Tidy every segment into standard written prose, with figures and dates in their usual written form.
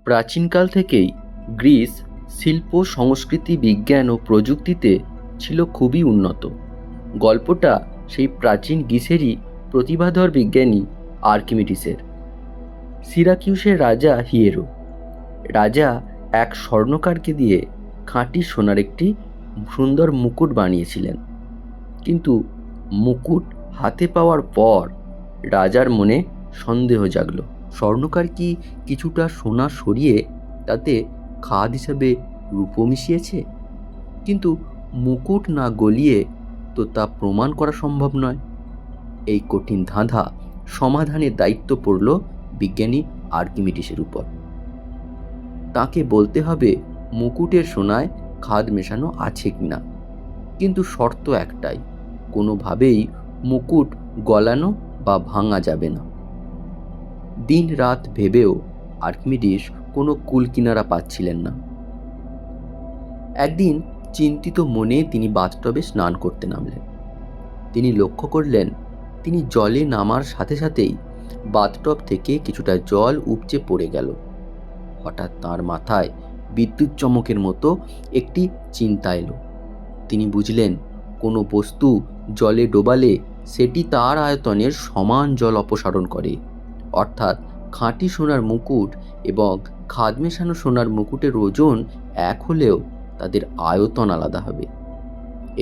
প্রাচীনকাল থেকেই গ্রিস শিল্প, সংস্কৃতি, বিজ্ঞান ও প্রযুক্তিতে ছিল খুবই উন্নত। গল্পটা সেই প্রাচীন গ্রিসেরই প্রতিভাধর বিজ্ঞানী আর্কিমিডিসের। সিরাকিউসের রাজা হিয়েরো রাজা এক স্বর্ণকারকে দিয়ে খাঁটি সোনার একটি সুন্দর মুকুট বানিয়েছিলেন। কিন্তু মুকুট হাতে পাওয়ার পর রাজার মনে সন্দেহ জাগলো। স্বর্ণকার কি কিছুটা সোনা সরিয়ে তাতে খাদ হিসাবে রূপো মিশিয়েছে? কিন্তু মুকুট না গলিয়ে তো তা প্রমাণ করা সম্ভব নয়। এই কঠিন ধাঁধা সমাধানের দায়িত্ব পড়ল বিজ্ঞানী আর্কিমিডিসের উপর। তাকে বলতে হবে মুকুটের সোনায় খাদ মেশানো আছে কিনা, কিন্তু শর্ত একটাই, কোনোভাবেই মুকুট গলানো বা ভাঙা যাবে না। দিন রাত ভেবেও আর্কিমিডিস কোনো কুল কিনারা পাচ্ছিলেন না। একদিন চিন্তিত মনে তিনি বাথটবে স্নান করতে নামলেন। তিনি লক্ষ্য করলেন তিনি জলে নামার সাথে সাথেই বাথটব থেকে কিছুটা জল উপচে পড়ে গেল। হঠাৎ তাঁর মাথায় বিদ্যুৎ চমকের মতো একটি চিন্তা এলো। তিনি বুঝলেন কোনো বস্তু জলে ডোবালে সেটি তার আয়তনের সমান জল অপসারণ করে। অর্থাৎ খাঁটি সোনার মুকুট এবং খাদ মেশানো সোনার মুকুটের ওজন এক হলেও তাদের আয়তন আলাদা হবে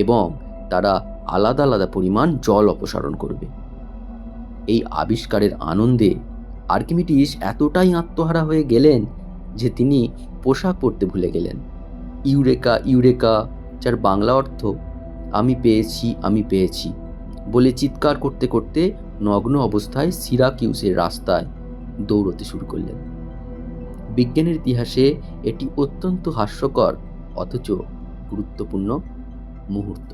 এবং তারা আলাদা আলাদা পরিমাণ জল অপসারণ করবে। এই আবিষ্কারের আনন্দে আর্কিমিডিস এতটাই আত্মহারা হয়ে গেলেন যে তিনি পোশাক পরতে ভুলে গেলেন। ইউরেকা ইউরেকা, যার বাংলা অর্থ আমি পেয়েছি আমি পেয়েছি বলে চিৎকার করতে করতে নগ্ন অবস্থায় সিরাকিউসের রাস্তায় দৌড়তে শুরু করলেন। বিজ্ঞানের ইতিহাসে এটি অত্যন্ত হাস্যকর অথচ গুরুত্বপূর্ণ মুহূর্ত।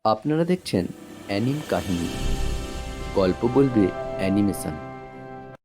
আপনারা দেখছেন অ্যানিম কাহিনী, গল্প বলবে অ্যানিমেশন।